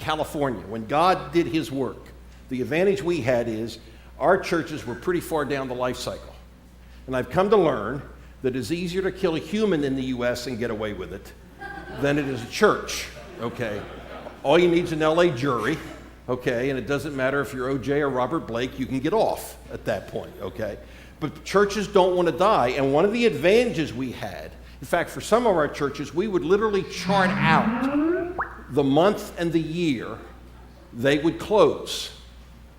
California, when God did his work, the advantage we had is our churches were pretty far down the life cycle. And I've come to learn that it's easier to kill a human in the U.S. and get away with it than it is a church, okay? All you need is an LA jury, okay? And it doesn't matter if you're O.J. or Robert Blake, you can get off at that point, okay? But churches don't want to die, and one of the advantages we had, in fact, for some of our churches, we would literally chart out the month and the year they would close.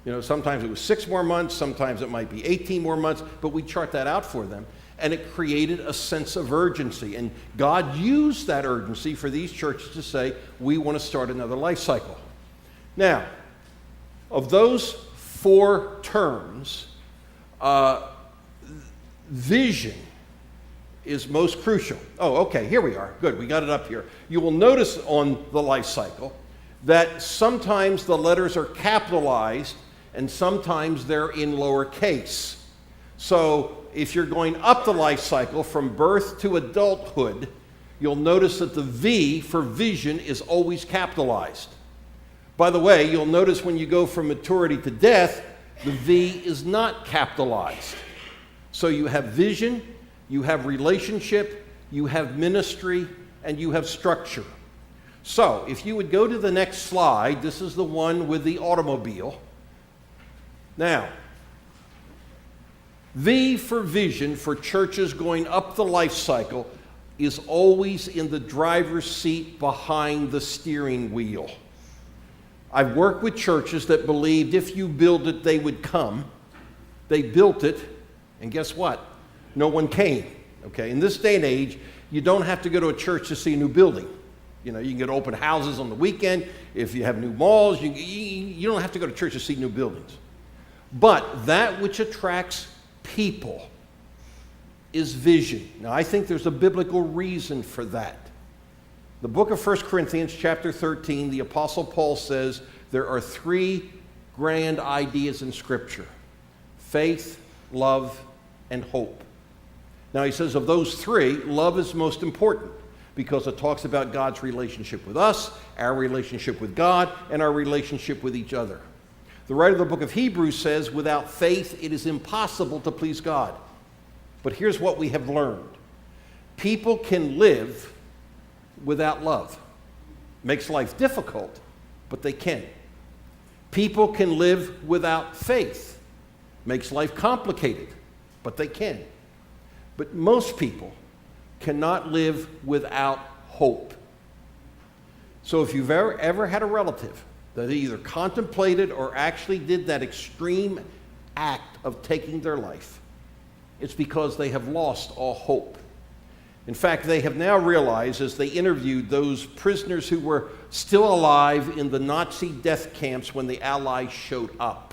You know, sometimes it was 6 more months, sometimes it might be 18 more months, but we chart that out for them. And it created a sense of urgency. And God used that urgency for these churches to say, we want to start another life cycle. Now, of those 4 terms, vision is most crucial. Oh, okay, here we are. Good, we got it up here. You will notice on the life cycle that sometimes the letters are capitalized and sometimes they're in lowercase. So if you're going up the life cycle from birth to adulthood, you'll notice that the V for vision is always capitalized. By the way, you'll notice when you go from maturity to death, the V is not capitalized. So you have vision, you have relationship, you have ministry, and you have structure. So if you would go to the next slide, this is the one with the automobile. Now, V for vision for churches going up the life cycle is always in the driver's seat behind the steering wheel. I've worked with churches that believed if you build it, they would come. They built it, and guess what? No one came. Okay, in this day and age, you don't have to go to a church to see a new building. You know, you can get open houses on the weekend. If you have new malls, you don't have to go to church to see new buildings. But that which attracts people is vision. Now, I think there's a biblical reason for that. The book of 1 Corinthians chapter 13, the Apostle Paul says there are 3 grand ideas in Scripture: faith, love, and hope. Now, he says of those 3, love is most important because it talks about God's relationship with us, our relationship with God, and our relationship with each other. The writer of the book of Hebrews says, without faith, it is impossible to please God. But here's what we have learned. People can live without love. Makes life difficult, but they can. People can live without faith. Makes life complicated, but they can. But most people cannot live without hope. So if you've ever had a relative that either contemplated or actually did that extreme act of taking their life, it's because they have lost all hope. In fact, they have now realized, as they interviewed those prisoners who were still alive in the Nazi death camps when the Allies showed up,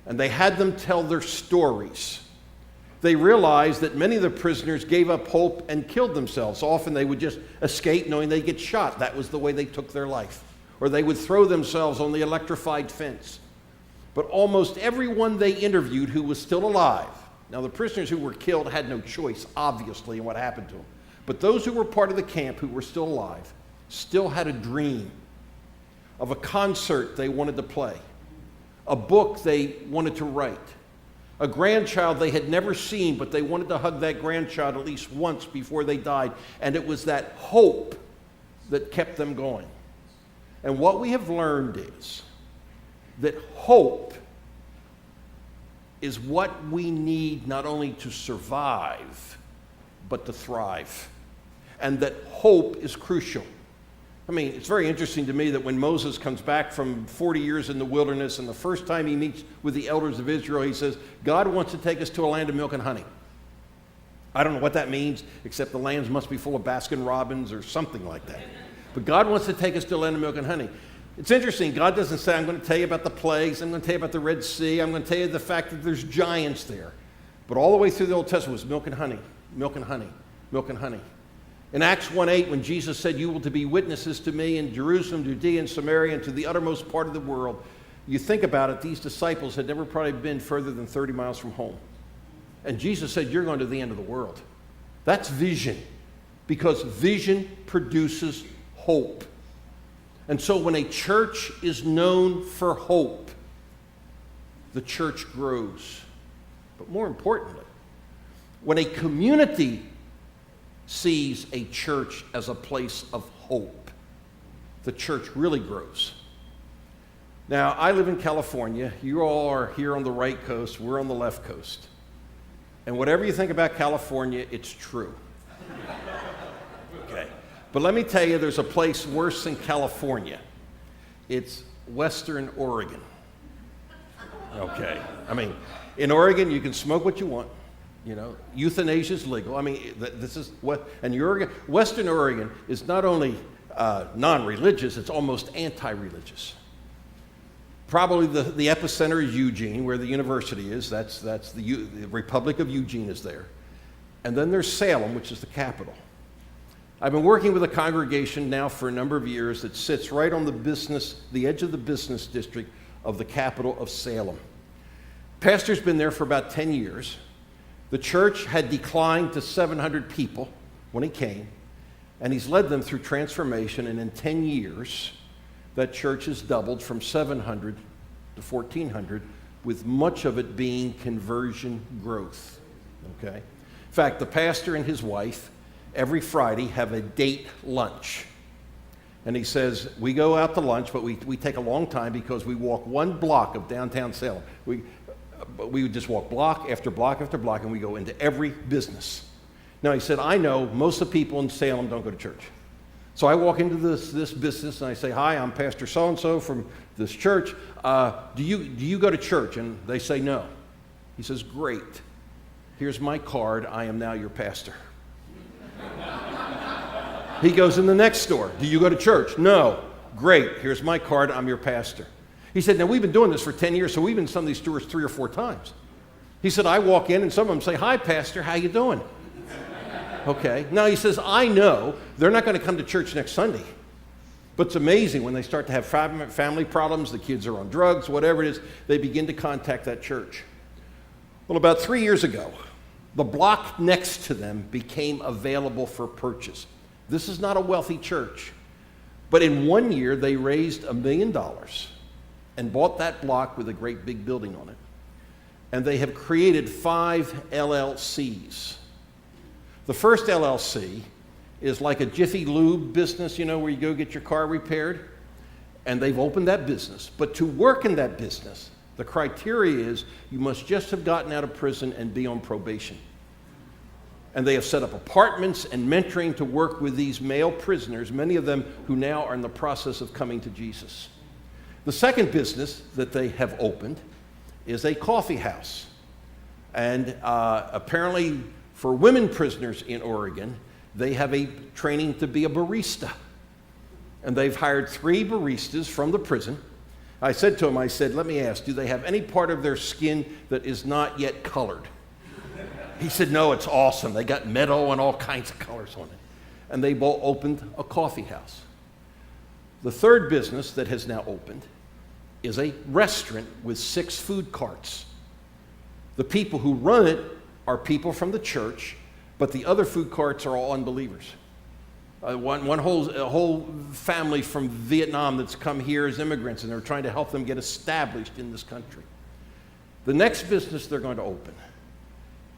and they had them tell their stories, they realized that many of the prisoners gave up hope and killed themselves. Often they would just escape knowing they'd get shot. That was the way they took their life. Or they would throw themselves on the electrified fence. But almost everyone they interviewed who was still alive, now the prisoners who were killed had no choice, obviously, in what happened to them. But those who were part of the camp who were still alive still had a dream of a concert they wanted to play, a book they wanted to write, a grandchild they had never seen, but they wanted to hug that grandchild at least once before they died. And it was that hope that kept them going. And what we have learned is that hope is what we need not only to survive, but to thrive. And that hope is crucial. I mean, it's very interesting to me that when Moses comes back from 40 years in the wilderness, and the first time he meets with the elders of Israel, he says, God wants to take us to a land of milk and honey. I don't know what that means, except the lands must be full of Baskin Robbins or something like that. But God wants to take us to a land of milk and honey. It's interesting, God doesn't say, I'm going to tell you about the plagues, I'm going to tell you about the Red Sea, I'm going to tell you the fact that there's giants there. But all the way through the Old Testament was milk and honey, milk and honey, milk and honey. In Acts 1:8, when Jesus said, you will to be witnesses to me in Jerusalem, Judea, and Samaria, and to the uttermost part of the world, you think about it, these disciples had never probably been further than 30 miles from home. And Jesus said, you're going to the end of the world. That's vision, because vision produces hope. And so when a church is known for hope, the church grows. But more importantly, when a community sees a church as a place of hope, the church really grows. Now, I live in California. You all are here on the right coast. We're on the left coast. And whatever you think about California, it's true. Okay. But let me tell you, there's a place worse than California. It's Western Oregon. Okay. I mean, in Oregon, you can smoke what you want. You know, euthanasia is legal. I mean, this is what, and Western Oregon is not only non-religious, it's almost anti-religious. Probably the epicenter is Eugene, where the university is. That's the Republic of Eugene is there. And then there's Salem, which is the capital. I've been working with a congregation now for a number of years that sits right on the edge of the business district of the capital of Salem. Pastor's been there for about 10 years. The church had declined to 700 people when he came, and he's led them through transformation, and in 10 years, that church has doubled from 700 to 1,400, with much of it being conversion growth, okay? In fact, the pastor and his wife every Friday have a date lunch. And he says, we go out to lunch, but we take a long time because we walk one block of downtown Salem. We would just walk block after block after block, and we go into every business. Now, he said, I know most of the people in Salem don't go to church. So I walk into this business and I say, hi, I'm Pastor so-and-so from this church. Do you go to church? And they say no. He says, great. Here's my card. I am now your pastor. He goes in the next store. Do you go to church? No. Great. Here's my card. I'm your pastor. He said, now we've been doing this for 10 years, so we've been in some of these stores 3 or 4 times. He said, I walk in and some of them say, hi, pastor, how you doing? Okay. Now he says, I know they're not going to come to church next Sunday. But it's amazing when they start to have family problems, the kids are on drugs, whatever it is, they begin to contact that church. Well, about 3 years ago, the block next to them became available for purchase. This is not a wealthy church. But in 1 year, they raised $1 million and bought that block with a great big building on it. And they have created 5 LLCs. The first LLC is like a Jiffy Lube business, you know, where you go get your car repaired. And they've opened that business. But to work in that business, the criteria is you must just have gotten out of prison and be on probation. And they have set up apartments and mentoring to work with these male prisoners, many of them who now are in the process of coming to Jesus. The second business that they have opened is a coffee house. And apparently for women prisoners in Oregon, they have a training to be a barista. And they've hired 3 baristas from the prison. I said to him, I said, let me ask, do they have any part of their skin that is not yet colored? He said, no, it's awesome. They got meadow and all kinds of colors on it. And they both opened a coffee house. The third business that has now opened is a restaurant with 6 food carts. The people who run it are people from the church, but the other food carts are all unbelievers. One whole family from Vietnam that's come here as immigrants, and they're trying to help them get established in this country. The next business they're going to open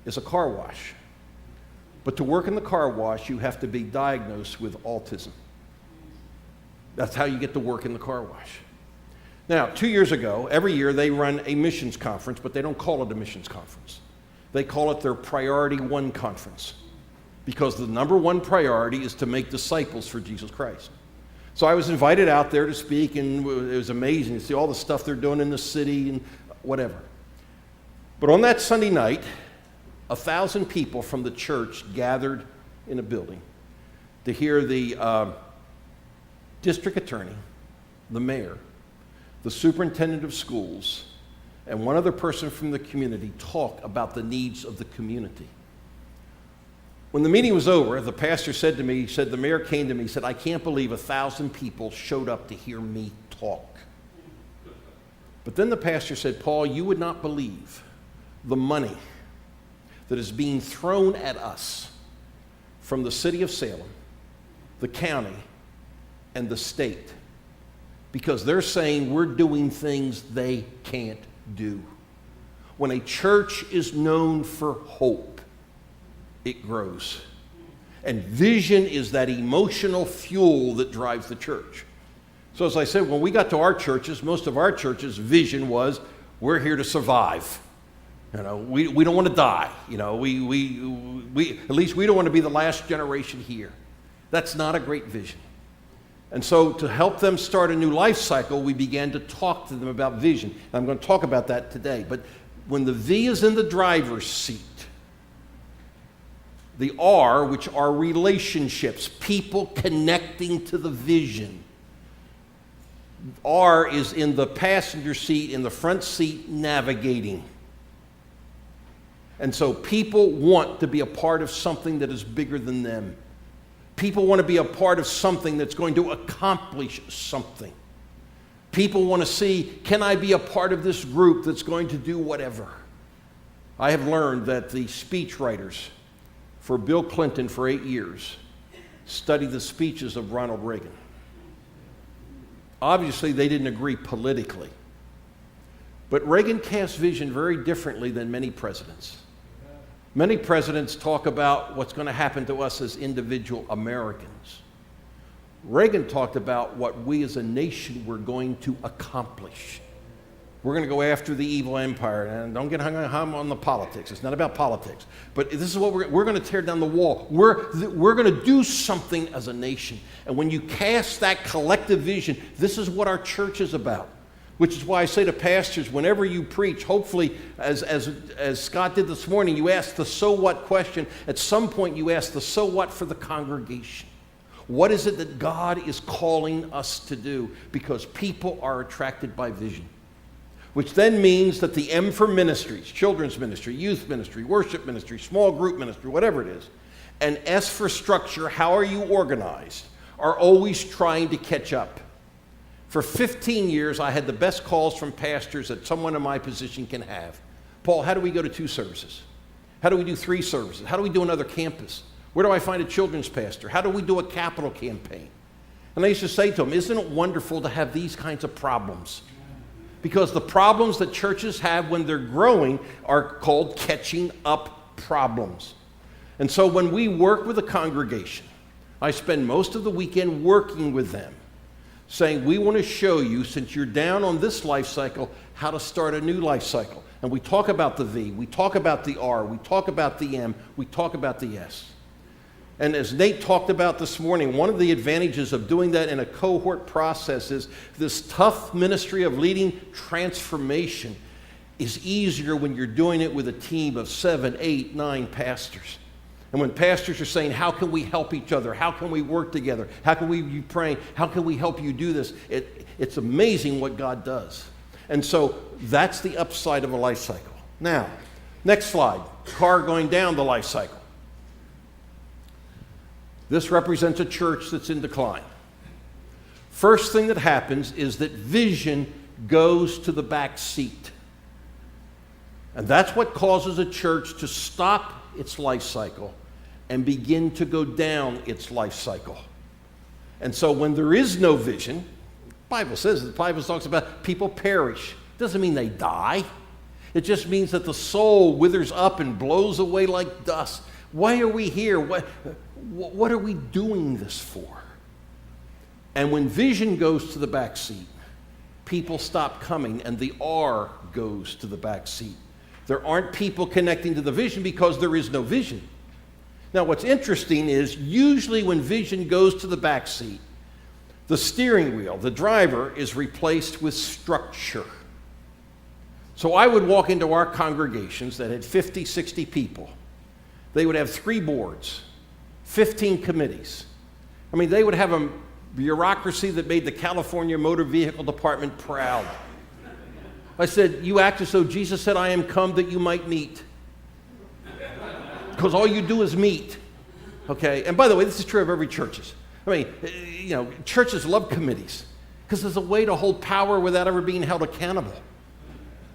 is a car wash. But to work in the car wash, you have to be diagnosed with autism. That's how you get to work in the car wash. Now, 2 years ago, every year they run a missions conference, but they don't call it a missions conference. They call it their Priority 1 conference, because the number 1 priority is to make disciples for Jesus Christ. So I was invited out there to speak, and it was amazing to see all the stuff they're doing in the city and whatever. But on that Sunday night, 1,000 people from the church gathered in a building to hear the district attorney, the mayor, the superintendent of schools, and one other person from the community talk about the needs of the community. When the meeting was over, the pastor said to me, he said, the mayor came to me, he said, I can't believe 1,000 people showed up to hear me talk. But then the pastor said, Paul, you would not believe the money that is being thrown at us from the city of Salem, the county, and the state because they're saying we're doing things they can't do. When a church is known for hope, it grows. And vision is that emotional fuel that drives the church. So as I said, when we got to our churches, most of our churches' vision was, we're here to survive. You know, we don't want to die. You know, we at least we don't want to be the last generation here. That's not a great vision. And so to help them start a new life cycle, we began to talk to them about vision. And I'm going to talk about that today. But when the V is in the driver's seat, the R, which are relationships, people connecting to the vision. R is in the passenger seat, in the front seat, navigating. And so people want to be a part of something that is bigger than them. People want to be a part of something that's going to accomplish something. People want to see, can I be a part of this group that's going to do whatever? I have learned that the speechwriters for Bill Clinton for 8 years studied the speeches of Ronald Reagan. Obviously, they didn't agree politically. But Reagan cast vision very differently than many presidents. Many presidents talk about what's going to happen to us as individual Americans. Reagan talked about what we as a nation were going to accomplish. We're going to go after the evil empire, and don't get hung on the politics. It's not about politics. But this is what we're going to tear down the wall. We're going to do something as a nation. And when you cast that collective vision, this is what our church is about. Which is why I say to pastors, whenever you preach, hopefully, as Scott did this morning, you ask the so what question. At some point, you ask the so what for the congregation. What is it that God is calling us to do? Because people are attracted by vision. Which then means that the M for ministries, children's ministry, youth ministry, worship ministry, small group ministry, whatever it is, and S for structure, how are you organized, are always trying to catch up. For 15 years, I had the best calls from pastors that someone in my position can have. Paul, how do we go to 2 services? How do we do 3 services? How do we do another campus? Where do I find a children's pastor? How do we do a capital campaign? And I used to say to them, isn't it wonderful to have these kinds of problems? Because the problems that churches have when they're growing are called catching up problems. And so when we work with a congregation, I spend most of the weekend working with them, saying, we want to show you, since you're down on this life cycle, how to start a new life cycle. And we talk about the V, we talk about the R, we talk about the M, we talk about the S. And as Nate talked about this morning, one of the advantages of doing that in a cohort process is this tough ministry of leading transformation is easier when you're doing it with a team of 7, 8, 9 pastors. And when pastors are saying, how can we help each other? How can we work together? How can we be praying? How can we help you do this? It's amazing what God does. And so that's the upside of a life cycle. Now, next slide, car going down the life cycle. This represents a church that's in decline. First thing that happens is that vision goes to the back seat. And that's what causes a church to stop its life cycle and begin to go down its life cycle. And so when there is no vision, the Bible talks about people perish. It doesn't mean they die. It just means that the soul withers up and blows away like dust. Why are we here? What are we doing this for? And when vision goes to the back seat, people stop coming and the R goes to the back seat. There aren't people connecting to the vision because there is no vision. Now, what's interesting is usually when vision goes to the back seat, the steering wheel, the driver, is replaced with structure. So I would walk into our congregations that had 50, 60 people. They would have 3 boards, 15 committees. I mean, they would have a bureaucracy that made the California Motor Vehicle Department proud. I said, you act as though Jesus said, I am come that you might meet. Because all you do is meet. Okay? And by the way, this is true of every churches. I mean, churches love committees because there's a way to hold power without ever being held accountable.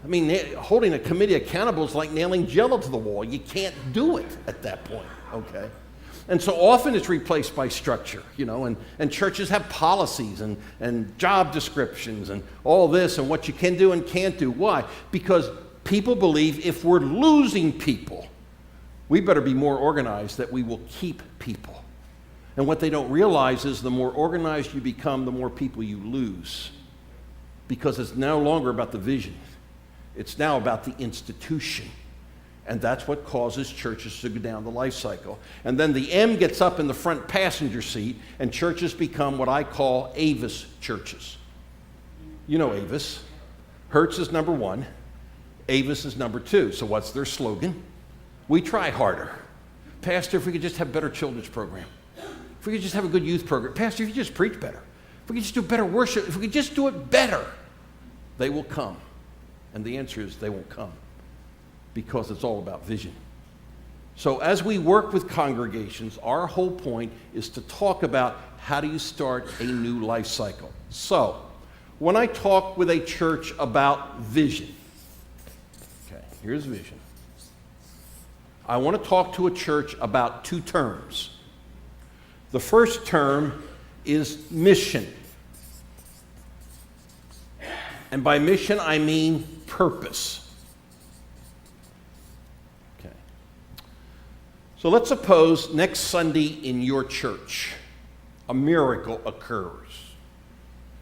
I mean, holding a committee accountable is like nailing Jello to the wall. You can't do it at that point. Okay? And so often it's replaced by structure, and churches have policies and job descriptions and all this and what you can do and can't do. Why? Because people believe if we're losing people, we better be more organized that we will keep people. And what they don't realize is the more organized you become, the more people you lose. Because it's no longer about the vision. It's now about the institution. And that's what causes churches to go down the life cycle. And then the M gets up in the front passenger seat, and churches become what I call Avis churches. You know Avis. Hertz is number 1. Avis is number 2. So what's their slogan? We try harder. Pastor, if we could just have a better children's program. If we could just have a good youth program. Pastor, if you just preach better. If we could just do better worship. If we could just do it better, they will come. And the answer is they won't come. Because it's all about vision. So as we work with congregations, our whole point is to talk about how do you start a new life cycle. So when I talk with a church about vision, okay, here's vision. I want to talk to a church about 2 terms. The first term is mission. And by mission, I mean purpose. So let's suppose next Sunday in your church, a miracle occurs.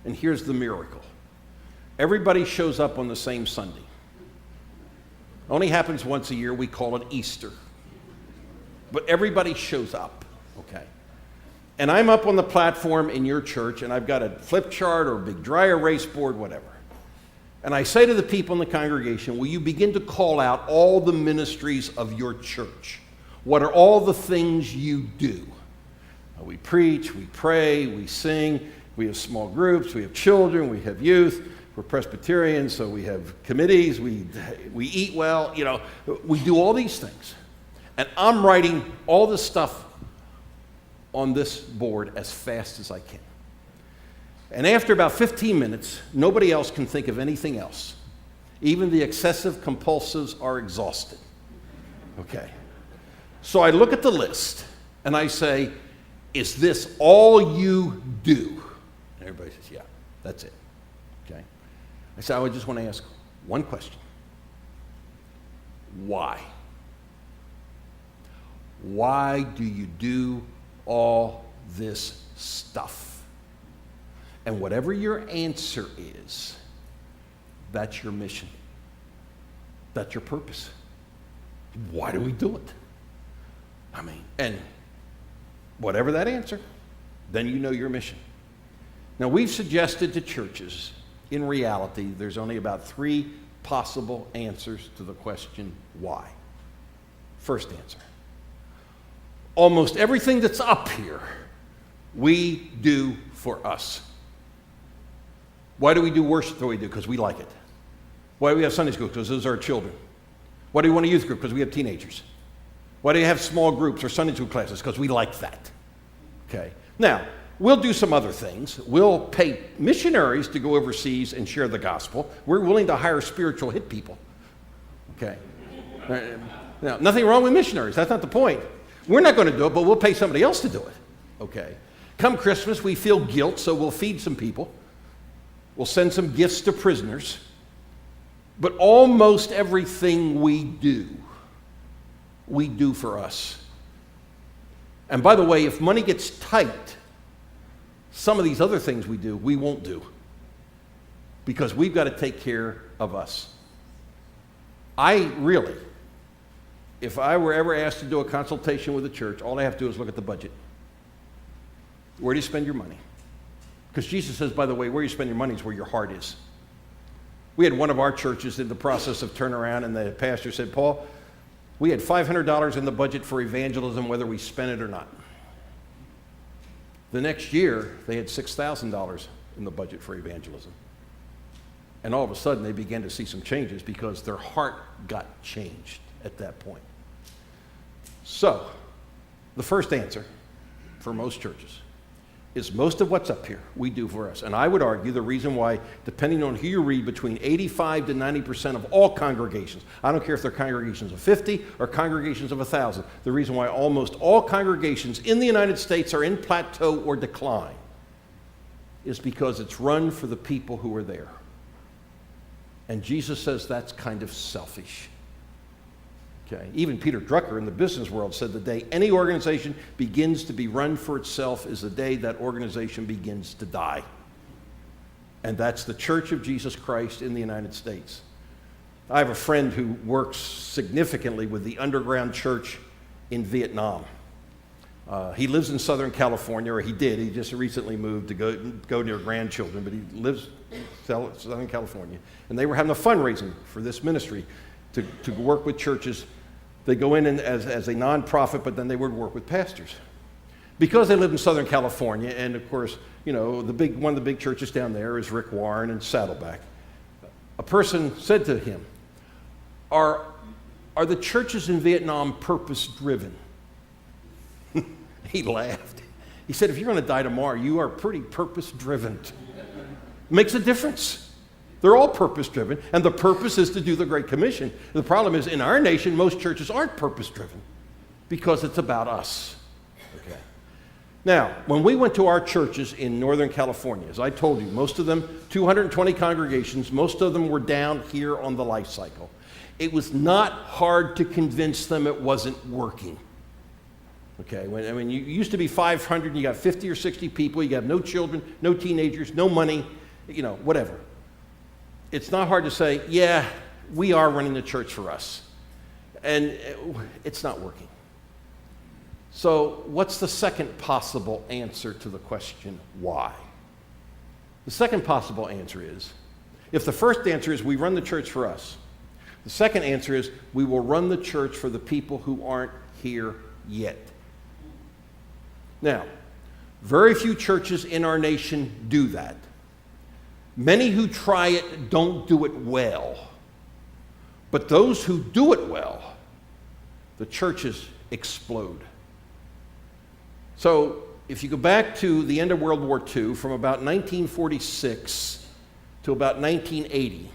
And here's the miracle. Everybody shows up on the same Sunday. Only happens once a year. We call it Easter. But everybody shows up, okay? And I'm up on the platform in your church, and I've got a flip chart or a big dry erase board, whatever. And I say to the people in the congregation, will you begin to call out all the ministries of your church? What are all the things you do? We preach, we pray, we sing, we have small groups, we have children, we have youth. We're Presbyterian, so we have committees, we eat well, we do all these things. And I'm writing all this stuff on this board as fast as I can. And after about 15 minutes, nobody else can think of anything else. Even the excessive compulsives are exhausted. Okay. So I look at the list and I say, is this all you do? And everybody says, yeah, that's it. Okay. I said, I just want to ask one question. Why? Why do you do all this stuff? And whatever your answer is, that's your mission. That's your purpose. Why do we do it? And whatever that answer, then you know your mission. Now, we've suggested to churches, in reality, there's only about 3 possible answers to the question, why? First answer. Almost everything that's up here, we do for us. Why do we do worship the way we do? Because we like it. Why do we have Sunday school? Because those are our children. Why do we want a youth group? Because we have teenagers. Why do you have small groups or Sunday school classes? Because we like that. Okay. Now, we'll do some other things. We'll pay missionaries to go overseas and share the gospel. We're willing to hire spiritual hit people. Okay. Now, nothing wrong with missionaries. That's not the point. We're not going to do it, but we'll pay somebody else to do it. Okay. Come Christmas, we feel guilt, so we'll feed some people. We'll send some gifts to prisoners. But almost everything we do for us. And by the way, if money gets tight, some of these other things we do, we won't do. Because we've got to take care of us. If I were ever asked to do a consultation with a church, all I have to do is look at the budget. Where do you spend your money? Because Jesus says, by the way, where you spend your money is where your heart is. We had one of our churches in the process of turnaround, and the pastor said, Paul, we had $500 in the budget for evangelism, whether we spent it or not. The next year, they had $6,000 in the budget for evangelism. And all of a sudden, they began to see some changes because their heart got changed at that point. So, the first answer for most churches is most of what's up here we do for us. And I would argue the reason why, depending on who you read, between 85 to 90% of all congregations, I don't care if they're congregations of 50 or congregations of 1,000, the reason why almost all congregations in the United States are in plateau or decline is because it's run for the people who are there. And Jesus says that's kind of selfish. Okay. Even Peter Drucker in the business world said the day any organization begins to be run for itself is the day that organization begins to die. And that's the Church of Jesus Christ in the United States. I have a friend who works significantly with the underground church in Vietnam. He lives in Southern California, or he did. He just recently moved to go near grandchildren, but he lives in Southern California. And they were having a fundraising for this ministry to work with churches. They go in as a nonprofit, but then they would work with pastors. Because they live in Southern California, and of course, you know, one of the big churches down there is Rick Warren and Saddleback. A person said to him, are the churches in Vietnam purpose-driven? He laughed. He said, if you're going to die tomorrow, you are pretty purpose-driven. Makes a difference. They're all purpose-driven, and the purpose is to do the Great Commission. The problem is, in our nation, most churches aren't purpose-driven because it's about us. Okay. Now, when we went to our churches in Northern California, as I told you, most of them, 220 congregations, most of them were down here on the life cycle. It was not hard to convince them it wasn't working. Okay, you used to be 500, and you got 50 or 60 people, you have no children, no teenagers, no money, you know, whatever. It's not hard to say, yeah, we are running the church for us. And it's not working. So what's the second possible answer to the question, why? The second possible answer is, if the first answer is we run the church for us, the second answer is we will run the church for the people who aren't here yet. Now, very few churches in our nation do that. Many who try it don't do it well. But those who do it well, the churches explode. So if you go back to the end of World War II, from about 1946 to about 1980,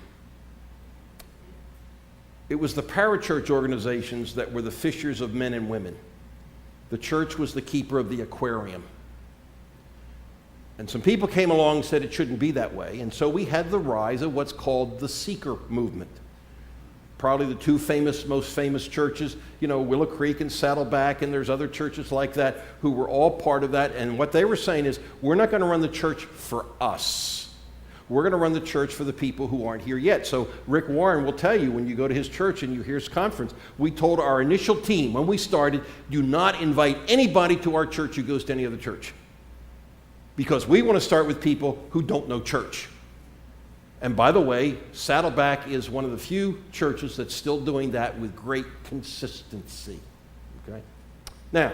it was the parachurch organizations that were the fishers of men and women. The church was the keeper of the aquarium. And some people came along and said it shouldn't be that way. And so we had the rise of what's called the seeker movement. Probably the two most famous churches, you know, Willow Creek and Saddleback, and there's other churches like that who were all part of that. And what they were saying is, we're not going to run the church for us. We're going to run the church for the people who aren't here yet. So Rick Warren will tell you, when you go to his church and you hear his conference, we told our initial team when we started, do not invite anybody to our church who goes to any other church. Because we want to start with people who don't know church. And by the way, Saddleback is one of the few churches that's still doing that with great consistency. Okay? Now,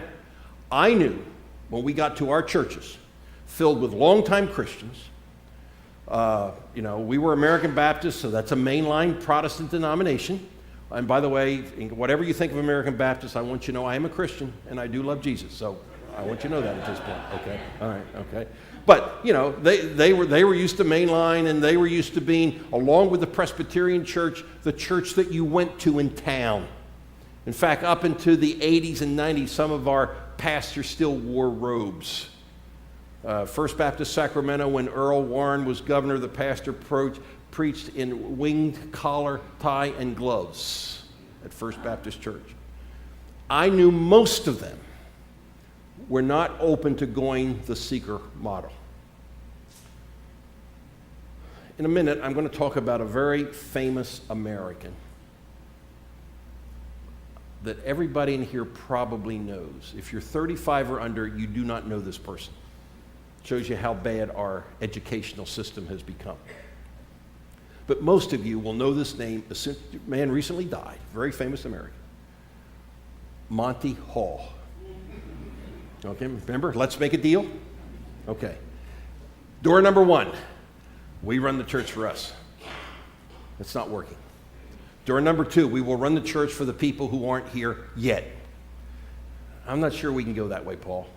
I knew when we got to our churches, filled with longtime Christians, you know, we were American Baptists, so that's a mainline Protestant denomination. And by the way, whatever you think of American Baptists, I want you to know I am a Christian and I do love Jesus. So I want you to know that at this point. Okay, all right, okay. But you know, they were used to mainline, and they were used to being, along with the Presbyterian church, the church that you went to in town. In fact, up into the 80s and 90s, some of our pastors still wore robes. First Baptist Sacramento, when Earl Warren was governor, the pastor preached in winged collar, tie, and gloves at First Baptist Church. I knew most of them were not open to going the seeker model. In a minute, I'm going to talk about a very famous American that everybody in here probably knows. If you're 35 or under, you do not know this person. Shows you how bad our educational system has become. But most of you will know this name. A man recently died, very famous American. Monty Hall. Okay, remember? Let's make a deal? Okay. Door number one, we run the church for us. It's not working. Door number two, we will run the church for the people who aren't here yet. I'm not sure we can go that way, Paul.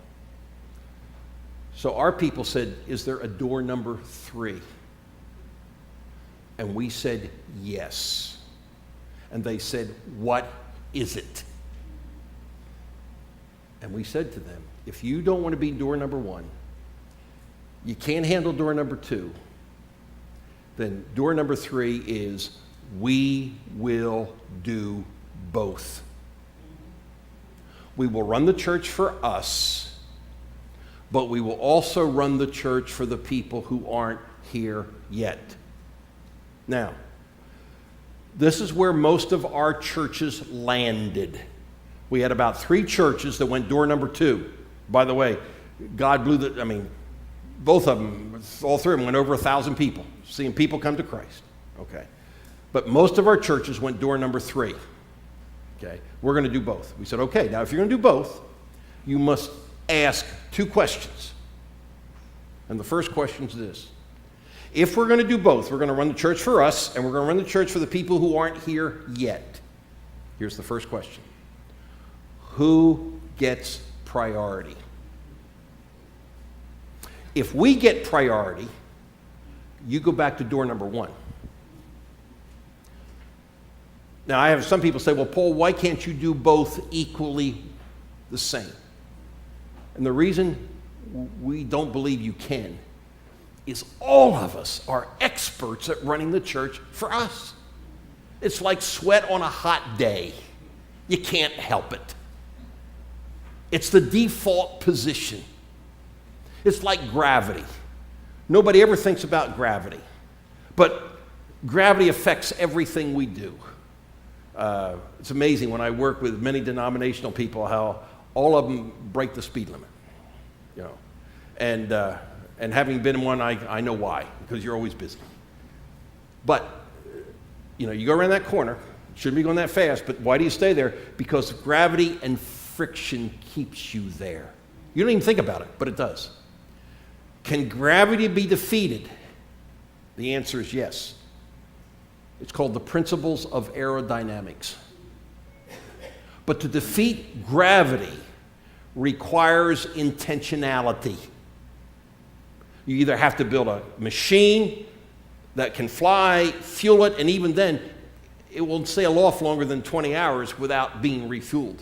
So our people said, is there a door number 3? And we said, yes. And they said, what is it? And we said to them, if you don't want to be door number 1, you can't handle door number 2, then door number 3 is, we will do both. We will run the church for us, but we will also run the church for the people who aren't here yet. Now, this is where most of our churches landed. We had about 3 churches that went door number 2. By the way, God blew both of them, all 3 of them went over 1,000 people, seeing people come to Christ. Okay. But most of our churches went door number 3. Okay. We're going to do both. We said, okay, now if you're going to do both, you must ask 2 questions. And the first question is this. If we're going to do both, we're going to run the church for us, and we're going to run the church for the people who aren't here yet. Here's the first question. Who gets priority? If we get priority, you go back to door number 1. Now, I have some people say, well, Paul, why can't you do both equally the same? And the reason we don't believe you can is all of us are experts at running the church for us. It's like sweat on a hot day. You can't help it. It's the default position. It's like gravity. Nobody ever thinks about gravity, but gravity affects everything we do. It's amazing when I work with many denominational people how all of them break the speed limit, you know. And having been one, I know why, because you're always busy. But, you know, you go around that corner, shouldn't be going that fast, but why do you stay there? Because gravity and friction keeps you there. You don't even think about it, but it does. Can gravity be defeated? The answer is yes. It's called the principles of aerodynamics. But to defeat gravity requires intentionality. You either have to build a machine that can fly, fuel it, and even then, it won't sail off longer than 20 hours without being refueled.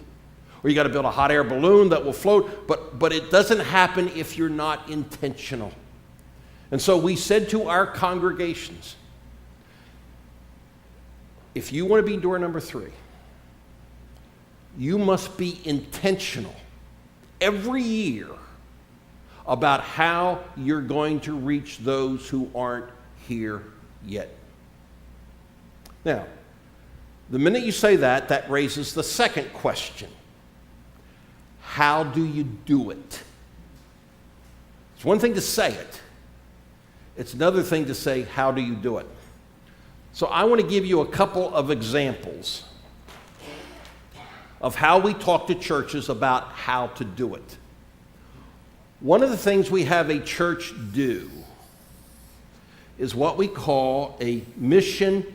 Or you got to build a hot air balloon that will float, but it doesn't happen if you're not intentional. And so we said to our congregations, if you want to be door number 3, you must be intentional every year about how you're going to reach those who aren't here yet. Now, the minute you say that, that raises the second question. How do you do it? It's one thing to say it. It's another thing to say, how do you do it? So I want to give you a couple of examples of how we talk to churches about how to do it. One of the things we have a church do is what we call a mission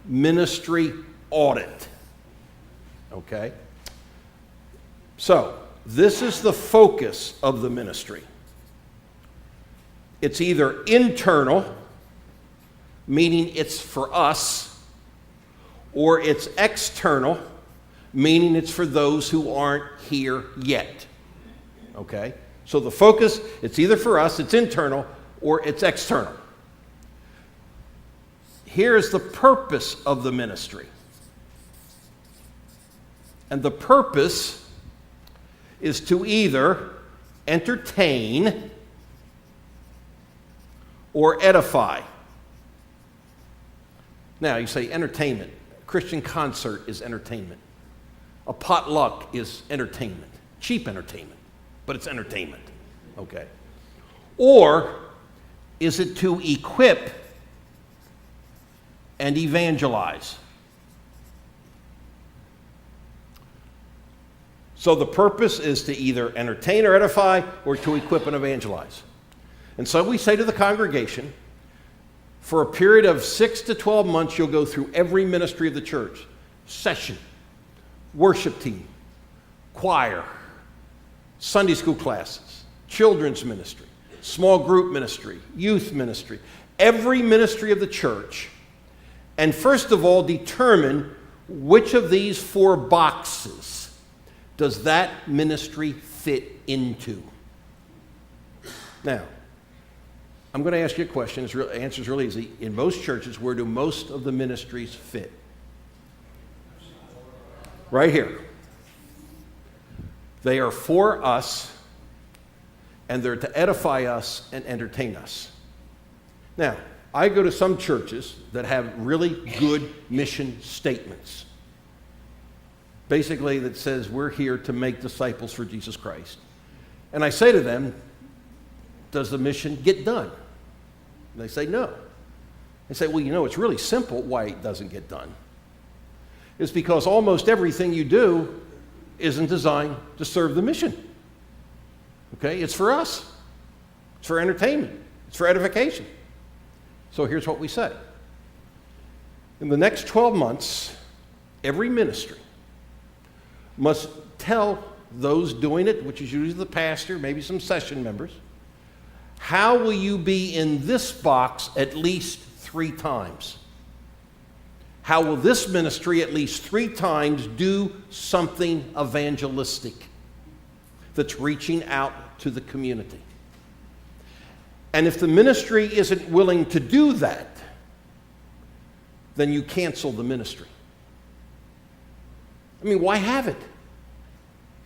ministry audit. Okay? So, this is the focus of the ministry. It's either internal, meaning it's for us, or it's external, meaning it's for those who aren't here yet. Okay? So the focus, it's either for us, it's internal, or it's external. Here's the purpose of the ministry. And the purpose is to either entertain or edify. Now, you say entertainment. A Christian concert is entertainment. A potluck is entertainment. Cheap entertainment, but it's entertainment. Okay. Or is it to equip and evangelize? So the purpose is to either entertain or edify or to equip and evangelize. And so we say to the congregation, for a period of 6 to 12 months, you'll go through every ministry of the church. Session, worship team, choir, Sunday school classes, children's ministry, small group ministry, youth ministry, every ministry of the church, and first of all determine which of these 4 boxes does that ministry fit into. Now, I'm going to ask you a question. The answer is really easy. In most churches, where do most of the ministries fit? Right here. They are for us, and they're to edify us and entertain us. Now, I go to some churches that have really good mission statements. Basically, that says we're here to make disciples for Jesus Christ. And I say to them, does the mission get done? And they say no. I say, well, it's really simple why it doesn't get done. It's because almost everything you do isn't designed to serve the mission. Okay? It's for us. It's for entertainment. It's for edification. So here's what we say. In the next 12 months, every ministry must tell those doing it, which is usually the pastor, maybe some session members, how will you be in this box at least 3 times? How will this ministry at least 3 times do something evangelistic that's reaching out to the community? And if the ministry isn't willing to do that, then you cancel the ministry. I mean, why have it?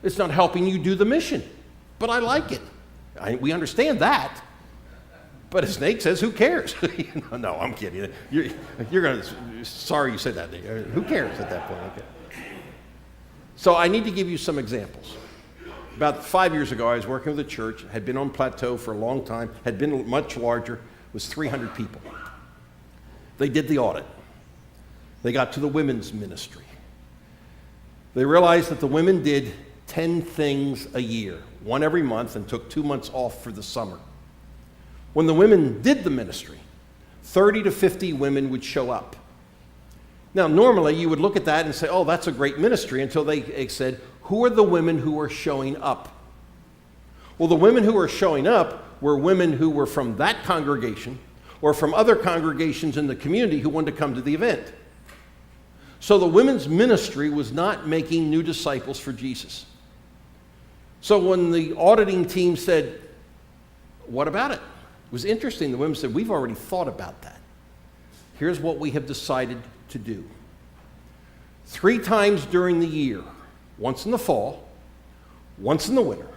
It's not helping you do the mission, but I like it. We understand that. But as Nate says, who cares? No, I'm kidding. You're going to, sorry you said that. Who cares at that point? Okay. So I need to give you some examples. About 5 years ago, I was working with a church, had been on plateau for a long time, had been much larger, was 300 people. They did the audit. They got to the women's ministry. They realized that the women did 10 things a year, 1 every month, and took 2 months off for the summer. When the women did the ministry, 30 to 50 women would show up. Now, normally you would look at that and say, oh, that's a great ministry, until they said, who are the women who are showing up? Well, the women who are showing up were women who were from that congregation or from other congregations in the community who wanted to come to the event. So the women's ministry was not making new disciples for Jesus. So when the auditing team said, what about it? It was interesting. The women said, we've already thought about that. Here's what we have decided to do. 3 times during the year, once in the fall, once in the winter,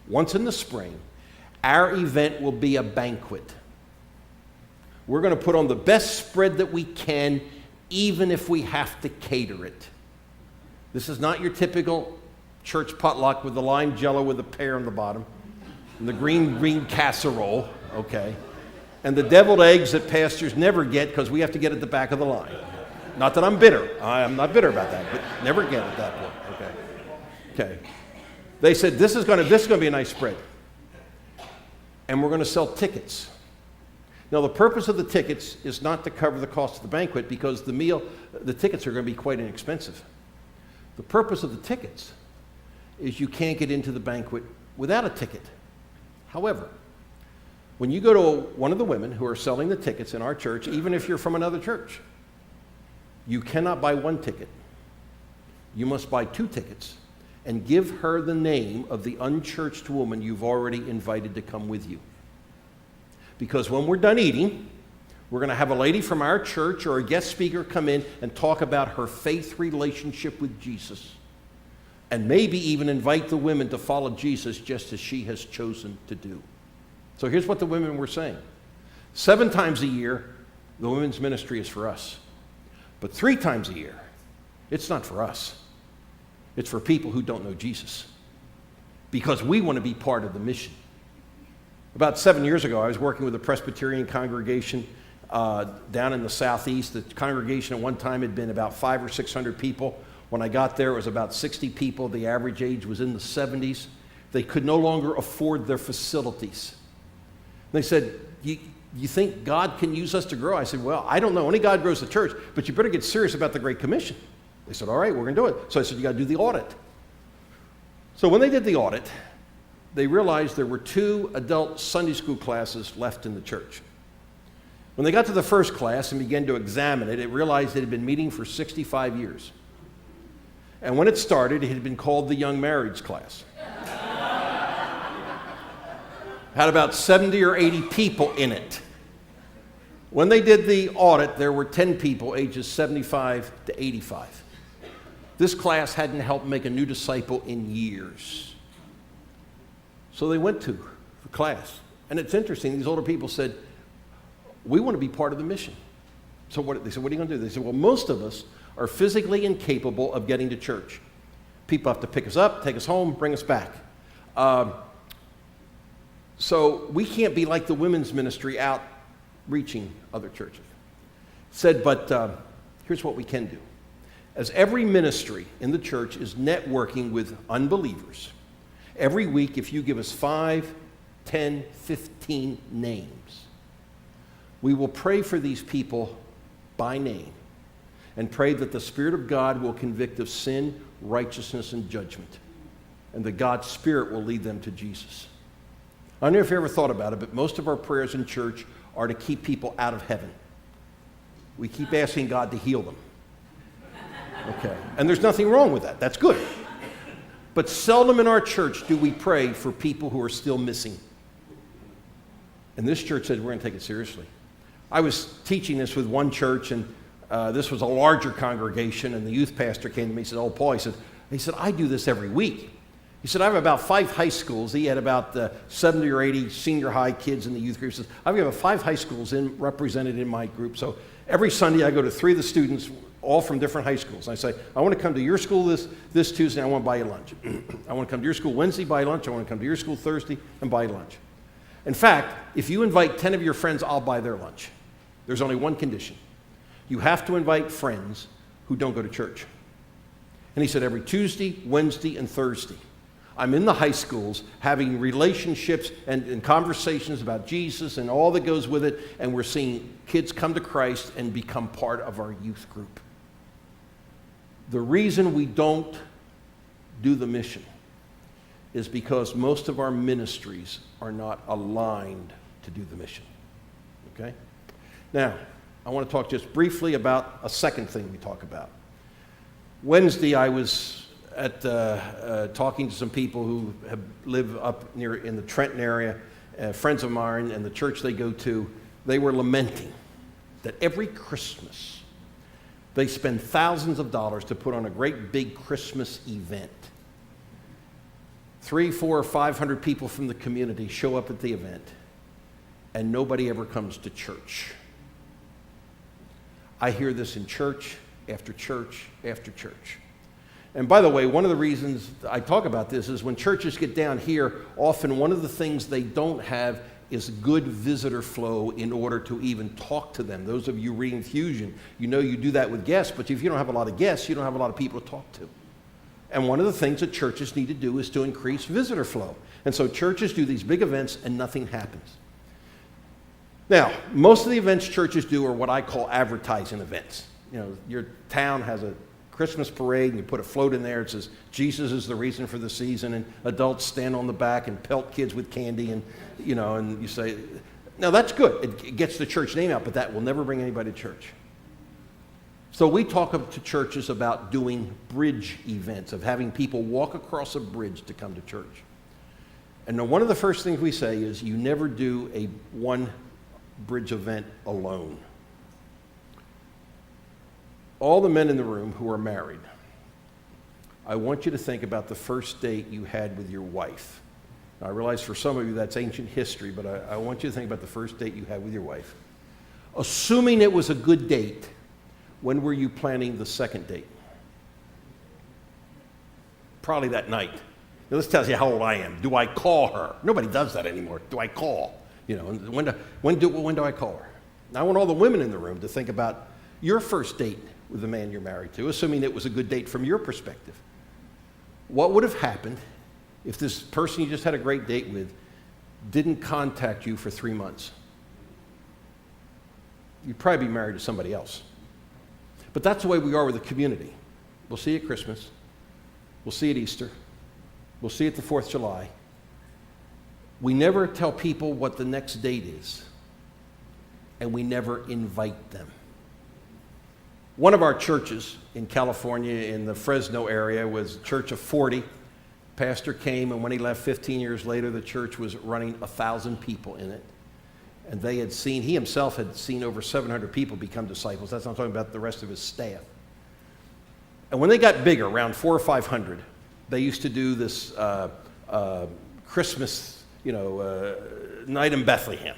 once in the spring, our event will be a banquet. We're going to put on the best spread that we can, even if we have to cater it. This is not your typical church potluck with the lime jello with a pear on the bottom and the green casserole, okay, and the deviled eggs that pastors never get because we have to get at the back of the line. Not that I'm bitter. I'm not bitter about that, but never get at that point. Okay. They said this is going to be a nice spread, and we're going to sell tickets. Now the purpose of the tickets is not to cover the cost of the banquet, because the tickets are going to be quite inexpensive. The purpose of the tickets is you can't get into the banquet without a ticket. However, when you go to one of the women who are selling the tickets in our church, even if you're from another church, you cannot buy 1 ticket. You must buy 2 tickets and give her the name of the unchurched woman you've already invited to come with you. Because when we're done eating, we're going to have a lady from our church or a guest speaker come in and talk about her faith relationship with Jesus. And maybe even invite the women to follow Jesus just as she has chosen to do. So here's what the women were saying. 7 times a year, the women's ministry is for us. But 3 times a year, it's not for us. It's for people who don't know Jesus. Because we want to be part of the mission. About 7 years ago, I was working with a Presbyterian congregation down in the southeast. The congregation at one time had been about 500 or 600 people. When I got there, it was about 60 people. The average age was in the 70s. They could no longer afford their facilities. They said, you think God can use us to grow? I said, well, I don't know. Only God grows the church, but you better get serious about the Great Commission. They said, all right, we're going to do it. So I said, you got to do the audit. So when they did the audit, they realized there were 2 adult Sunday school classes left in the church. When they got to the first class and began to examine it, it realized it had been meeting for 65 years. And when it started, it had been called the Young Marrieds class. Had about 70 or 80 people in it. When they did the audit, there were 10 people ages 75 to 85. This class hadn't helped make a new disciple in years. So they went to the class. And it's interesting, these older people said, we want to be part of the mission. So they said, what are you going to do? They said, well, most of us are physically incapable of getting to church. People have to pick us up, take us home, bring us back. So we can't be like the women's ministry out reaching other churches. Said, but here's what we can do. As every ministry in the church is networking with unbelievers, every week if you give us 5, 10, 15 names, we will pray for these people by name and pray that the Spirit of God will convict of sin, righteousness, and judgment, and that God's Spirit will lead them to Jesus. I don't know if you ever thought about it, but most of our prayers in church are to keep people out of heaven. We keep asking God to heal them. Okay, and there's nothing wrong with that. That's good. But seldom in our church do we pray for people who are still missing. And this church said, we're going to take it seriously. I was teaching this with one church, and this was a larger congregation, and the youth pastor came to me and said, oh, Paul, he said, I do this every week. He said, I have about 5 high schools. He had about 70 or 80 senior high kids in the youth group. He says, I've got 5 high schools represented in my group. So every Sunday I go to 3 of the students, all from different high schools. I say, I want to come to your school this Tuesday, I want to buy you lunch. I want to come to your school Wednesday, buy you lunch. I want to come to your school Thursday and buy you lunch. In fact, if you invite 10 of your friends, I'll buy their lunch. There's only one condition. You have to invite friends who don't go to church. And he said, every Tuesday, Wednesday, and Thursday, I'm in the high schools having relationships and conversations about Jesus and all that goes with it, and we're seeing kids come to Christ and become part of our youth group. The reason we don't do the mission is because most of our ministries are not aligned to do the mission. Okay? Now, I want to talk just briefly about a second thing we talk about. Wednesday, I was at talking to some people who live up near in the Trenton area, friends of mine, and the church they go to. They were lamenting that every Christmas they spend thousands of dollars to put on a great big Christmas event. 300, 400, or 500 people from the community show up at the event, and nobody ever comes to church. I hear this in church after church after church. And by the way, one of the reasons I talk about this is when churches get down here, often one of the things they don't have is good visitor flow in order to even talk to them. Those of you reading Fusion, you know you do that with guests, but if you don't have a lot of guests, you don't have a lot of people to talk to. And one of the things that churches need to do is to increase visitor flow. And so churches do these big events and nothing happens. Now, most of the events churches do are what I call advertising events. You know, your town has a Christmas parade, and you put a float in there. It says, Jesus is the reason for the season, and adults stand on the back and pelt kids with candy, and, you know, and you say, now that's good. It gets the church name out, but that will never bring anybody to church. So we talk to churches about doing bridge events, of having people walk across a bridge to come to church. And one of the first things we say is you never do a one bridge event alone. All the men in the room who are married, I want you to think about the first date you had with your wife. Now, I realize for some of you that's ancient history, but I want you to think about the first date you had with your wife. Assuming it was a good date, when were you planning the second date? Probably that night. Now, this tells you how old I am. Do I call her? Nobody does that anymore. Do I call? You know, when do I call her? Now, I want all the women in the room to think about your first date with the man you're married to, assuming it was a good date from your perspective. What would have happened if this person you just had a great date with didn't contact you for 3 months? You'd probably be married to somebody else. But that's the way we are with the community. We'll see you at Christmas. We'll see you at Easter. We'll see you at the 4th of July. We never tell people what the next date is, and we never invite them. One of our churches in California, in the Fresno area, was a church of 40. Pastor came, and when he left 15 years later, the church was running 1,000 people in it. And he himself had seen over 700 people become disciples. That's not talking about the rest of his staff. And when they got bigger, around 400 or 500, they used to do this Christmas, night in Bethlehem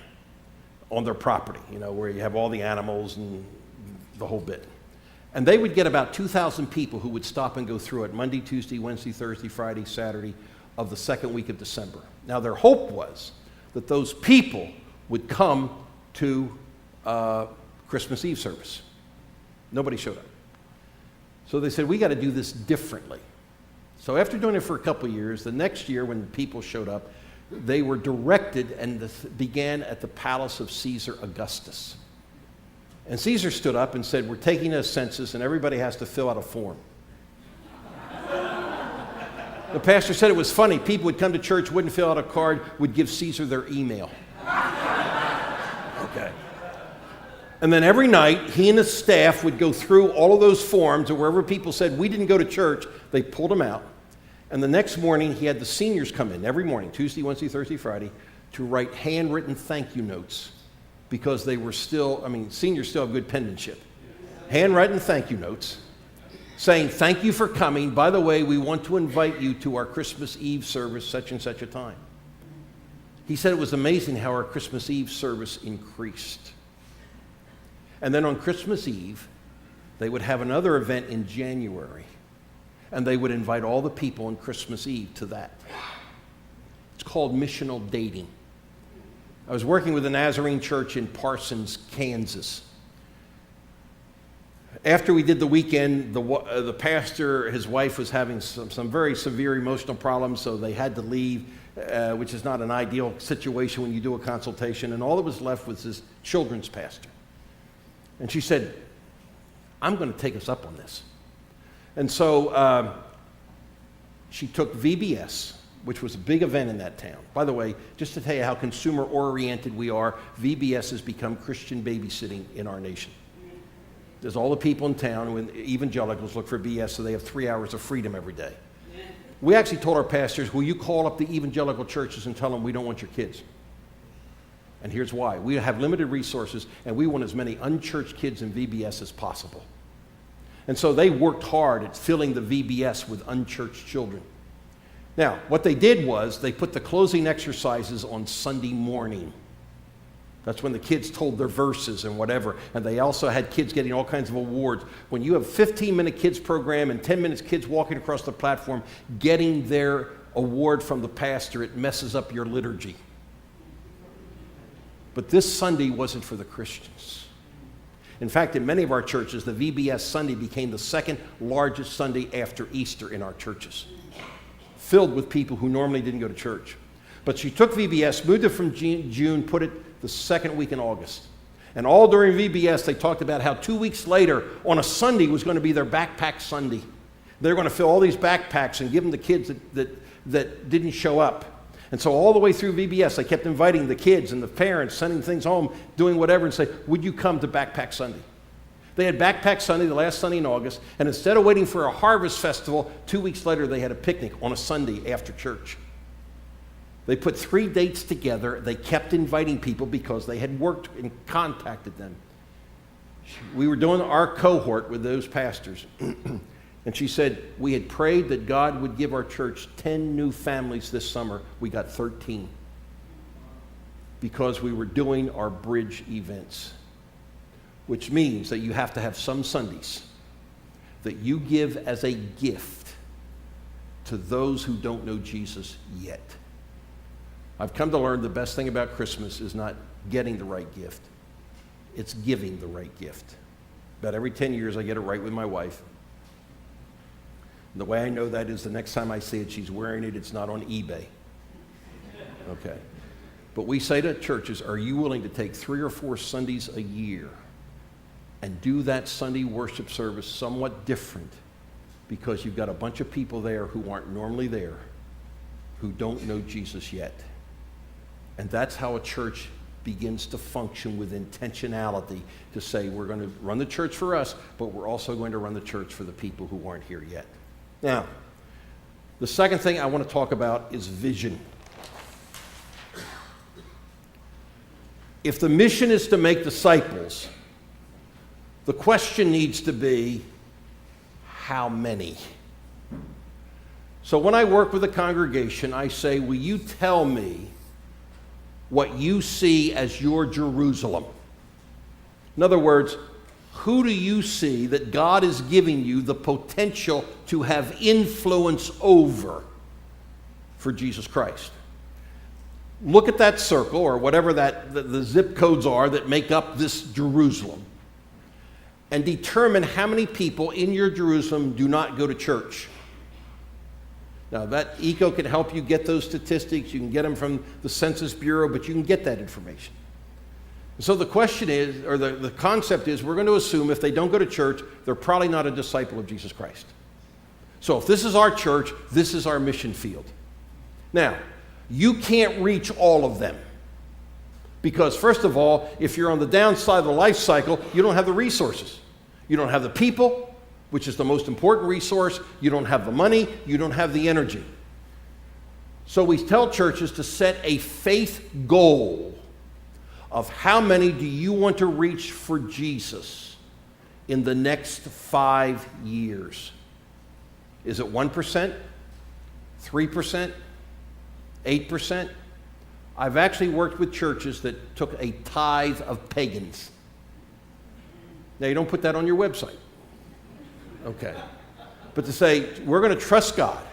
on their property, where you have all the animals and the whole bit. And they would get about 2,000 people who would stop and go through it Monday, Tuesday, Wednesday, Thursday, Friday, Saturday of the second week of December. Now, their hope was that those people would come to Christmas Eve service. Nobody showed up. So they said, we got to do this differently. So after doing it for a couple of years, the next year when people showed up, they were directed and began at the palace of Caesar Augustus. And Caesar stood up and said, we're taking a census and everybody has to fill out a form. The pastor said it was funny. People would come to church, wouldn't fill out a card, would give Caesar their email. Okay. And then every night, he and his staff would go through all of those forms, or wherever people said, we didn't go to church, they pulled them out. And the next morning, he had the seniors come in every morning, Tuesday, Wednesday, Thursday, Friday, to write handwritten thank you notes, because they were still, seniors still have good penmanship. Handwritten thank you notes saying, thank you for coming. By the way, we want to invite you to our Christmas Eve service, such and such a time. He said it was amazing how our Christmas Eve service increased. And then on Christmas Eve, they would have another event in January, and they would invite all the people on Christmas Eve to that. It's called missional dating. I was working with a Nazarene church in Parsons, Kansas. After we did the weekend, the pastor, his wife was having some very severe emotional problems, so they had to leave, which is not an ideal situation when you do a consultation, and all that was left was this children's pastor. And she said, I'm going to take us up on this. And so she took VBS, which was a big event in that town. By the way, just to tell you how consumer-oriented we are, VBS has become Christian babysitting in our nation. There's all the people in town, when evangelicals look for BS, so they have 3 hours of freedom every day. We actually told our pastors, will you call up the evangelical churches and tell them we don't want your kids? And here's why. We have limited resources, and we want as many unchurched kids in VBS as possible. And so they worked hard at filling the VBS with unchurched children. Now, what they did was they put the closing exercises on Sunday morning. That's when the kids told their verses and whatever. And they also had kids getting all kinds of awards. When you have a 15-minute kids program and 10 minutes kids walking across the platform getting their award from the pastor, it messes up your liturgy. But this Sunday wasn't for the Christians. In fact, in many of our churches, the VBS Sunday became the second largest Sunday after Easter in our churches, filled with people who normally didn't go to church. But she took VBS, moved it from June, put it the second week in August. And all during VBS, they talked about how 2 weeks later, on a Sunday, was going to be their backpack Sunday. They're going to fill all these backpacks and give them to kids that didn't show up. And so all the way through VBS, they kept inviting the kids and the parents, sending things home, doing whatever, and say, would you come to Backpack Sunday? They had Backpack Sunday, the last Sunday in August, and instead of waiting for a harvest festival, 2 weeks later they had a picnic on a Sunday after church. They put 3 dates together. They kept inviting people because they had worked and contacted them. We were doing our cohort with those pastors. And she said, we had prayed that God would give our church 10 new families this summer. We got 13 because we were doing our bridge events, which means that you have to have some Sundays that you give as a gift to those who don't know Jesus yet. I've come to learn the best thing about Christmas is not getting the right gift. It's giving the right gift. About every 10 years, I get it right with my wife. And the way I know that is the next time I see it, she's wearing it. It's not on eBay. Okay. But we say to churches, are you willing to take 3 or 4 Sundays a year and do that Sunday worship service somewhat different because you've got a bunch of people there who aren't normally there, who don't know Jesus yet? And that's how a church begins to function with intentionality, to say we're going to run the church for us, but we're also going to run the church for the people who aren't here yet. Now, the second thing I want to talk about is vision. If the mission is to make disciples, the question needs to be, how many? So when I work with a congregation, I say, will you tell me what you see as your Jerusalem? In other words, who do you see that God is giving you the potential to have influence over for Jesus Christ? Look at that circle, or whatever the zip codes are that make up this Jerusalem, and determine how many people in your Jerusalem do not go to church. Now, that ECO can help you get those statistics. You can get them from the Census Bureau, but you can get that information. So the question is, or the concept is, we're going to assume if they don't go to church, they're probably not a disciple of Jesus Christ. So if this is our church, this is our mission field. Now, you can't reach all of them. Because first of all, if you're on the downside of the life cycle, you don't have the resources. You don't have the people, which is the most important resource. You don't have the money. You don't have the energy. So we tell churches to set a faith goal of how many do you want to reach for Jesus in the next 5 years. Is it 1%? 3%? 8%? I've actually worked with churches that took a tithe of pagans. Now, you don't put that on your website. Okay. But to say, we're going to trust God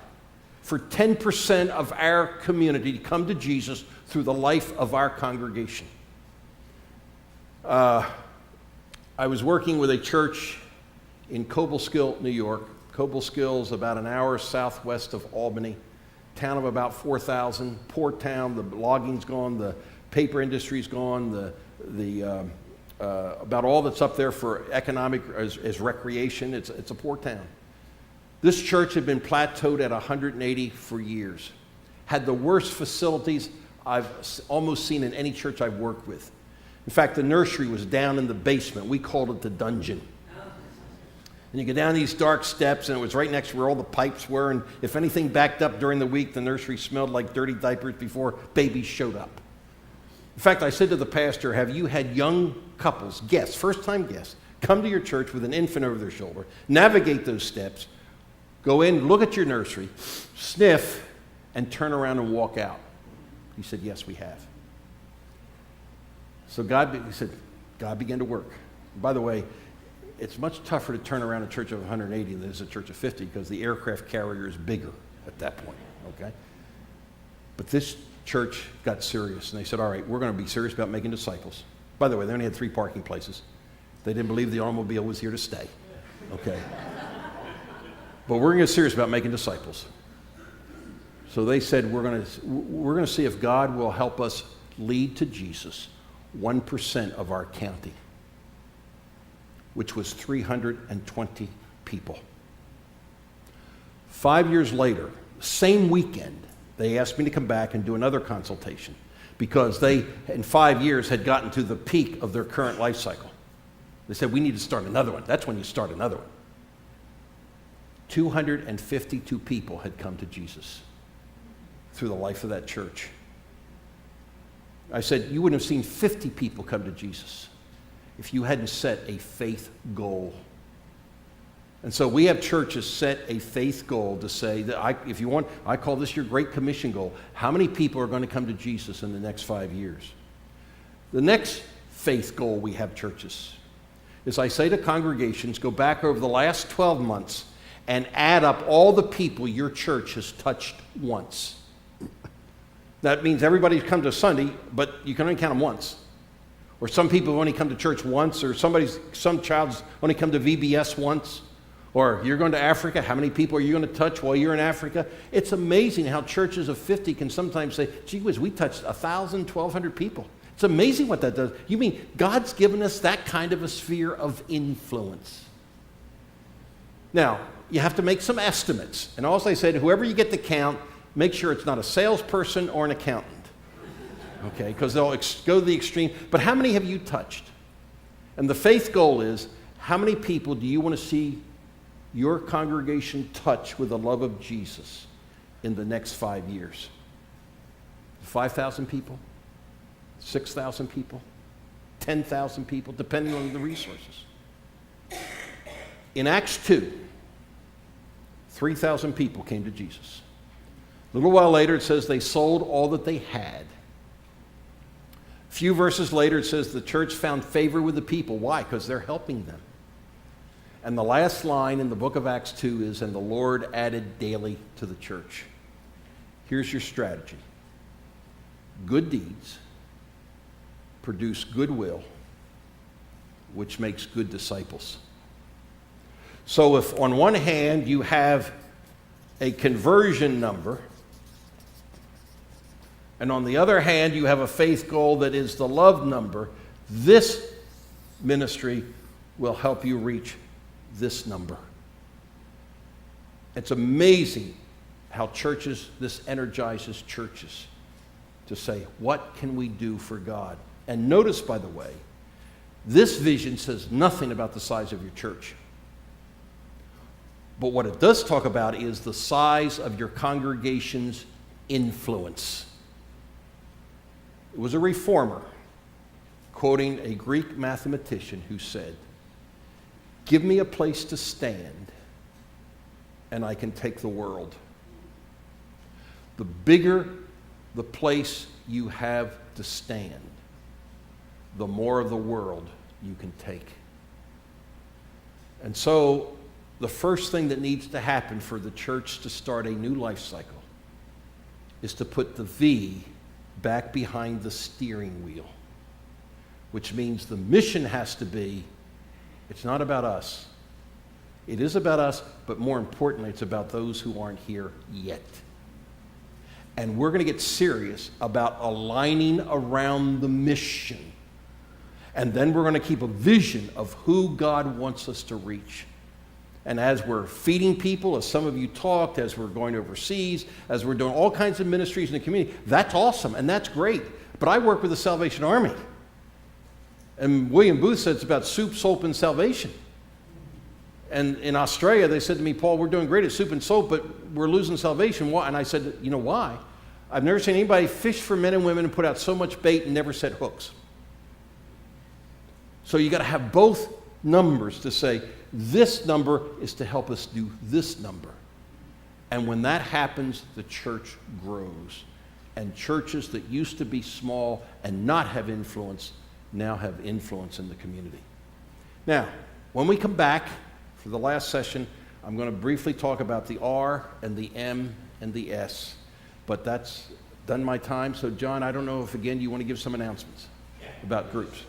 for 10% of our community to come to Jesus through the life of our congregation. I was working with a church in Cobleskill, New York. Cobleskill is about an hour southwest of Albany. Town of about 4,000, poor town. The logging's gone, the paper industry's gone, about all that's up there for economic as recreation. It's a poor town. This church had been plateaued at 180 for years. Had the worst facilities I've almost seen in any church I've worked with. In fact, the nursery was down in the basement. We called it the dungeon. And you go down these dark steps, and it was right next to where all the pipes were, and if anything backed up during the week, the nursery smelled like dirty diapers before babies showed up. In fact, I said to the pastor, have you had young couples, guests, first-time guests, come to your church with an infant over their shoulder, navigate those steps, go in, look at your nursery, sniff, and turn around and walk out? He said, yes, we have. So he said, God began to work. By the way, it's much tougher to turn around a church of 180 than it is a church of 50 because the aircraft carrier is bigger at that point, okay? But this church got serious, and they said, all right, we're going to be serious about making disciples. By the way, they only had 3 parking places. They didn't believe the automobile was here to stay, okay? But we're going to get serious about making disciples. So they said, we're going to see if God will help us lead to Jesus 1% of our county, which was 320 people. 5 years later, same weekend, they asked me to come back and do another consultation because they, in 5 years, had gotten to the peak of their current life cycle. They said, we need to start another one. That's when you start another one. 252 people had come to Jesus through the life of that church. I said, you wouldn't have seen 50 people come to Jesus if you hadn't set a faith goal. And so we have churches set a faith goal to say that if you want, I call this your Great Commission goal. How many people are going to come to Jesus in the next 5 years? The next faith goal we have churches is I say to congregations, go back over the last 12 months and add up all the people your church has touched once. That means everybody's come to Sunday, but you can only count them once. Or some people have only come to church once, or some child's only come to VBS once. Or you're going to Africa, how many people are you going to touch while you're in Africa? It's amazing how churches of 50 can sometimes say, gee whiz, we touched 1,000, 1,200 people. It's amazing what that does. You mean God's given us that kind of a sphere of influence. Now, you have to make some estimates. And also I said, whoever you get to count, make sure it's not a salesperson or an accountant. okay, because they'll go to the extreme. But how many have you touched? And the faith goal is, how many people do you want to see your congregation touch with the love of Jesus in the next 5 years? 5,000 people? 6,000 people? 10,000 people, depending on the resources. In Acts 2, 3,000 people came to Jesus. A little while later, it says they sold all that they had. A few verses later, it says the church found favor with the people. Why? Because they're helping them. And the last line in the book of Acts 2 is, and the Lord added daily to the church. Here's your strategy. Good deeds produce goodwill, which makes good disciples. So if on one hand you have a conversion number, and on the other hand you have a faith goal that is the love number, this ministry will help you reach this number. It's amazing how this energizes churches to say, what can we do for God? And notice, by the way, this vision says nothing about the size of your church. But what it does talk about is the size of your congregation's influence. It was a reformer quoting a Greek mathematician who said, give me a place to stand and I can take the world. The bigger the place you have to stand, the more of the world you can take. And so the first thing that needs to happen for the church to start a new life cycle is to put the V back behind the steering wheel, which means the mission has to be, it's not about us. It is about us, but more importantly, it's about those who aren't here yet. And we're going to get serious about aligning around the mission. And then we're going to keep a vision of who God wants us to reach. And as we're feeding people, as some of you talked, as we're going overseas, as we're doing all kinds of ministries in the community, that's awesome and that's great. But I work with the Salvation Army. And William Booth said it's about soup, soap, and salvation. And in Australia, they said to me, Paul, we're doing great at soup and soap, but we're losing salvation. Why? And I said, you know why? I've never seen anybody fish for men and women and put out so much bait and never set hooks. So you got to have both numbers to say, this number is to help us do this number. And when that happens, the church grows. And churches that used to be small and not have influence now have influence in the community. Now, when we come back for the last session, I'm going to briefly talk about the R and the M and the S. But that's done my time. So, John, I don't know if, again, you want to give some announcements about groups.